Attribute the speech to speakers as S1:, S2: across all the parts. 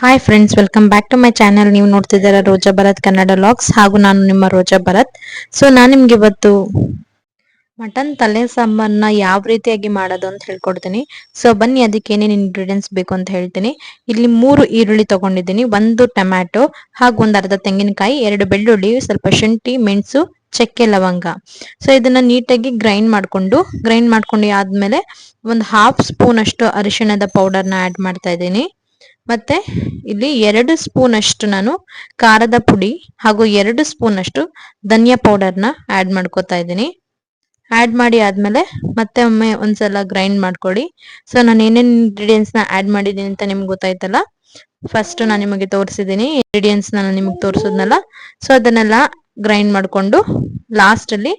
S1: Hi friends, welcome back to my channel. ನೀವು ನೋಡ್ತಿದ್ದೀರಾ ರೋಜಾ Bharat Kannada vlogs, ಹಾಗೂ ನಾನು ನಿಮ್ಮ ರೋಜಾ ಭರತ್. ನಾನು ನಿಮ್ಗೆ ಇವತ್ತು ಮಟನ್ ತಲೆ ಸಾಂಬಾರನ್ನ ಯಾವ ರೀತಿಯಾಗಿ ಮಾಡೋದು ಅಂತ ಹೇಳ್ಕೊಡ್ತೀನಿ. ಬನ್ನಿ, ಅದಕ್ಕೆ ಏನೇನು ಇಂಗ್ರೀಡಿಯೆಂಟ್ಸ್ ಬೇಕು ಅಂತ ಹೇಳ್ತೀನಿ. ಇಲ್ಲಿ 3 ಈರುಳ್ಳಿ ತಗೊಂಡಿದ್ದೀನಿ, 1 ಟೊಮ್ಯಾಟೊ, ಹಾಗೂ ಒಂದು ಅರ್ಧ ತೆಂಗಿನಕಾಯಿ, 2 ಬೆಳ್ಳುಳ್ಳಿ, ಸ್ವಲ್ಪ ಶುಂಠಿ, ಮೆಣಸು, ಚಕ್ಕೆ, ಲವಂಗ. ಇದನ್ನ ನೀಟಾಗಿ ಗ್ರೈಂಡ್ ಮಾಡ್ಕೊಂಡು ಆದ್ಮೇಲೆ ಒಂದು ಹಾಫ್ ಸ್ಪೂನ್ ಅಷ್ಟು ಅರಿಶಿಣದ ಪೌಡರ್ನ ಆಡ್ ಮಾಡ್ತಾ ಇದ್ದೀನಿ. ಮತ್ತೆ ಇಲ್ಲಿ 2 ಸ್ಪೂನ್ ಅಷ್ಟು ನಾನು ಖಾರದ ಪುಡಿ ಹಾಗೂ 2 ಸ್ಪೂನ್ ಅಷ್ಟು ಧನಿಯಾ ಪೌಡರ್ನ ಆಡ್ ಮಾಡ್ಕೋತಾ ಇದ್ದೀನಿ. ಆಡ್ ಮಾಡಿ ಆದ್ಮೇಲೆ ಮತ್ತೆ ಒಮ್ಮೆ ಒಂದ್ಸಲ ಗ್ರೈಂಡ್ ಮಾಡ್ಕೊಳ್ಳಿ. ನಾನು ಏನೇನ್ ಇಂಗ್ರೀಡಿಯೆಂಟ್ಸ್ ನ ಆಡ್ ಮಾಡಿದೀನಿ ಅಂತ ನಿಮ್ಗೆ ಗೊತ್ತಾಯ್ತಲ್ಲ. ಫಸ್ಟ್ ನಾನು ನಿಮಗೆ ತೋರಿಸಿದೀನಿ ಇಂಗ್ರೀಡಿಯೆಂಟ್ಸ್ ನಾನು ನಿಮಗೆ ತೋರಿಸಿದ್ನಲ್ಲ. ಅದನ್ನೆಲ್ಲ ಗ್ರೈಂಡ್ ಮಾಡ್ಕೊಂಡು ಲಾಸ್ಟ್ ಅಲ್ಲಿ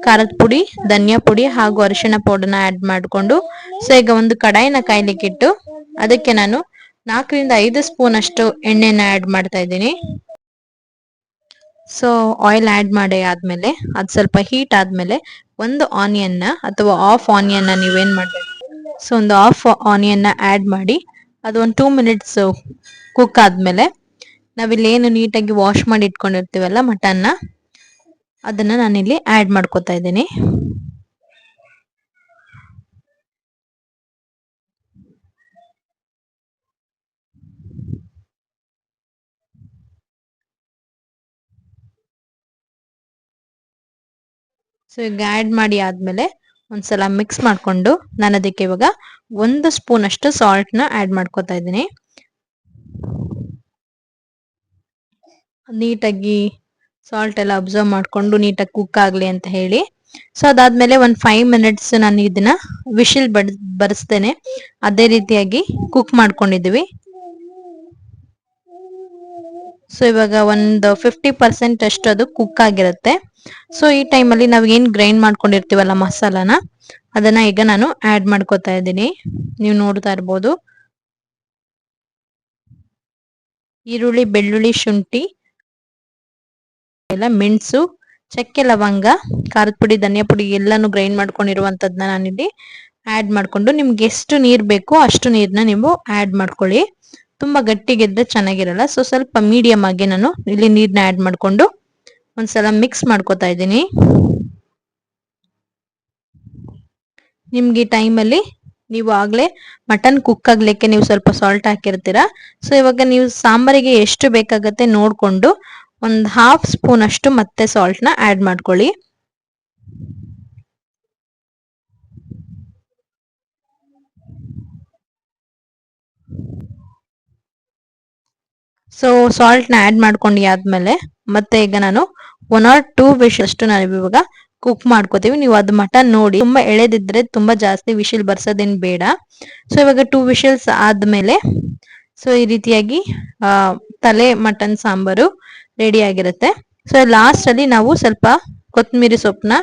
S1: ಖಾರದ ಪುಡಿ, ಧನಿಯಾ ಪುಡಿ ಹಾಗೂ ಅರಿಶಿಣ ಪೌಡರ್ನ ಆಡ್ ಮಾಡ್ಕೊಂಡು ಈಗ ಒಂದು ಕಡಾಯಿನ ಕಾಯ್ಲಿಕ್ಕೆ ಇಟ್ಟು ಅದಕ್ಕೆ ನಾನು 4 ರಿಂದ 5 ಸ್ಪೂನ್ ಅಷ್ಟು ಎಣ್ಣೆನ ಆಡ್ ಮಾಡ್ತಾ ಇದ್ದೀನಿ. ಆಯಿಲ್ ಆಡ್ ಮಾಡಿ ಆದ್ಮೇಲೆ ಅದು ಸ್ವಲ್ಪ ಹೀಟ್ ಆದ್ಮೇಲೆ ಒಂದು ಆನಿಯನ್ ಅಥವಾ ಹಾಫ್ ಆನಿಯನ್ ನೀವೇನ್ ಮಾಡ್ಬೇಕು, ಒಂದು ಹಾಫ್ ಆನಿಯನ್ ಆಡ್ ಮಾಡಿ ಅದು ಒಂದು 2 ಮಿನಿಟ್ಸ್ ಕುಕ್ ಆದ್ಮೇಲೆ ನಾವಿಲ್ಲಿ ಏನು ನೀಟಾಗಿ ವಾಶ್ ಮಾಡಿ ಇಟ್ಕೊಂಡಿರ್ತೀವಲ್ಲ ಮಟನ್ನ, ಅದನ್ನ ನಾನಿಲ್ಲಿ ಆಡ್ ಮಾಡ್ಕೊತಾ ಇದ್ದೀನಿ. ಈಗ ಆಡ್ ಮಾಡಿ ಆದ್ಮೇಲೆ ಒಂದ್ಸಲ ಮಿಕ್ಸ್ ಮಾಡ್ಕೊಂಡು ನಾನು ಅದಕ್ಕೆ ಇವಾಗ 1 ಸ್ಪೂನ್ ಅಷ್ಟು ಸಾಲ್ಟ್ ನ ಆಡ್ ಮಾಡ್ಕೊತಾ ಇದ್ದೀನಿ. ನೀಟಾಗಿ ಸಾಲ್ಟ್ ಎಲ್ಲ ಅಬ್ಸರ್ವ್ ಮಾಡ್ಕೊಂಡು ನೀಟಾಗಿ ಕುಕ್ ಆಗ್ಲಿ ಅಂತ ಹೇಳಿ. ಅದಾದ್ಮೇಲೆ ಒಂದು 5 ಮಿನಿಟ್ಸ್ ನಾನು ಇದನ್ನ ವಿಶಿಲ್ ಬರಿಸ್ತೇನೆ ಅದೇ ರೀತಿಯಾಗಿ ಕುಕ್ ಮಾಡ್ಕೊಂಡಿದೀವಿ. ಇವಾಗ ಒಂದು 50% ಅಷ್ಟು ಅದು ಕುಕ್ ಆಗಿರುತ್ತೆ. ಈ ಟೈಮಲ್ಲಿ ನಾವು ಏನ್ ಗ್ರೈಂಡ್ ಮಾಡ್ಕೊಂಡಿರ್ತೀವಲ್ಲ ಮಸಾಲಾನ, ಅದನ್ನ ಈಗ ನಾನು ಆಡ್ ಮಾಡ್ಕೊತಾ ಇದ್ದೀನಿ. ನೀವು ನೋಡ್ತಾ ಇರ್ಬೋದು, ಈರುಳ್ಳಿ, ಬೆಳ್ಳುಳ್ಳಿ, ಶುಂಠಿ ಎಲ್ಲ, ಮೆಣಸು, ಚಕ್ಕೆ, ಲವಂಗ, ಖಾರದ ಪುಡಿ, ಧನಿಯಾ ಪುಡಿ ಎಲ್ಲಾನು ಗ್ರೈಂಡ್ ಮಾಡ್ಕೊಂಡಿರುವಂತದ್ನ ನಾನಿಲ್ಲಿ ಆಡ್ ಮಾಡ್ಕೊಂಡು, ನಿಮ್ಗೆ ಎಷ್ಟು ನೀರ್ ಬೇಕು ಅಷ್ಟು ನೀರ್ನ ನೀವು ಆಡ್ ಮಾಡ್ಕೊಳ್ಳಿ. ತುಂಬಾ ಗಟ್ಟಿಗೆದ್ರೆ ಚೆನ್ನಾಗಿರಲ್ಲ. ಸ್ವಲ್ಪ ಮೀಡಿಯಂ ಆಗಿ ನಾನು ಇಲ್ಲಿ ನೀರ್ನ ಆಡ್ ಮಾಡ್ಕೊಂಡು ಒಂದ್ಸಲ ಮಿಕ್ಸ್ ಮಾಡ್ಕೊತಾ ಇದ್ದೀನಿ. ನಿಮ್ಗೆ ಈ ಟೈಮಲ್ಲಿ ನೀವು ಆಗ್ಲೇ ಮಟನ್ ಕುಕ್ ಆಗ್ಲಿಕ್ಕೆ ನೀವು ಸ್ವಲ್ಪ ಸಾಲ್ಟ್ ಹಾಕಿರ್ತೀರಾ. ಇವಾಗ ನೀವು ಸಾಂಬಾರಿಗೆ ಎಷ್ಟು ಬೇಕಾಗತ್ತೆ ನೋಡ್ಕೊಂಡು ಒಂದು ಹಾಫ್ ಸ್ಪೂನ್ ಅಷ್ಟು ಮತ್ತೆ ಸಾಲ್ಟ್ ನ ಆಡ್ ಮಾಡ್ಕೊಳ್ಳಿ. ಸಾಲ್ಟ್ ನ ಆಡ್ ಮಾಡ್ಕೊಂಡು ಆದ್ಮೇಲೆ ಮತ್ತೆ ಈಗ ನಾನು 1 or 2 ವಿಶ್ ಅಷ್ಟು ನಾವು ಇವಾಗ ಕುಕ್ ಮಾಡ್ಕೋತೀವಿ. ನೀವು ಅದು ಮಟನ್ ನೋಡಿ, ತುಂಬಾ ಎಳೆದಿದ್ರೆ ತುಂಬಾ ಜಾಸ್ತಿ ವಿಶಿಲ್ ಬರ್ಸೋದೇನ್ ಬೇಡ. ಇವಾಗ 2 ವಿಶಲ್ಸ್ ಆದ್ಮೇಲೆ ಈ ರೀತಿಯಾಗಿ ತಲೆ ಮಟನ್ ಸಾಂಬಾರು ರೆಡಿ ಆಗಿರುತ್ತೆ. ಲಾಸ್ಟ್ ಅಲ್ಲಿ ನಾವು ಸ್ವಲ್ಪ ಕೊತ್ತಂಬರಿ ಸೊಪ್ಪನ್ನ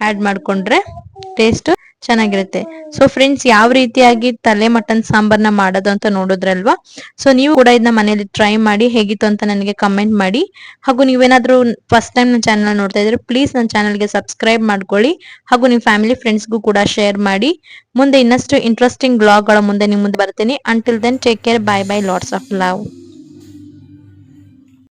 S1: ಆಡ್ ಮಾಡ್ಕೊಂಡ್ರೆ ಟೇಸ್ಟ್ ಚೆನ್ನಾಗಿರುತ್ತೆ. ಫ್ರೆಂಡ್ಸ್, ಯಾವ ರೀತಿಯಾಗಿ ತಲೆ ಮಟನ್ ಸಾಂಬಾರ್ನ ಮಾಡೋದು ಅಂತ ನೋಡಿದ್ರಲ್ವಾ. ನೀವು ಕೂಡ ಇದನ್ನ ಮನೇಲಿ ಟ್ರೈ ಮಾಡಿ ಹೇಗಿತ್ತು ಅಂತ ನನಗೆ ಕಮೆಂಟ್ ಮಾಡಿ. ಹಾಗೂ ನೀವೇನಾದ್ರೂ ಫಸ್ಟ್ ಟೈಮ್ ನನ್ನ ಚಾನಲ್ ನೋಡ್ತಾ ಇದ್ರೆ ಪ್ಲೀಸ್ ನನ್ನ ಚಾನಲ್ಗೆ ಸಬ್ಸ್ಕ್ರೈಬ್ ಮಾಡ್ಕೊಳ್ಳಿ. ಹಾಗೂ ನಿಮ್ಮ ಫ್ಯಾಮಿಲಿ ಫ್ರೆಂಡ್ಸ್ಗೂ ಕೂಡ ಶೇರ್ ಮಾಡಿ. ಮುಂದೆ ಇನ್ನಷ್ಟು ಇಂಟ್ರೆಸ್ಟಿಂಗ್ ಬ್ಲಾಗ್ಗಳ ಮುಂದೆ ನಿಮ್ಮ ಮುಂದೆ ಬರ್ತೀನಿ. Until then take care, bye bye, lots of love.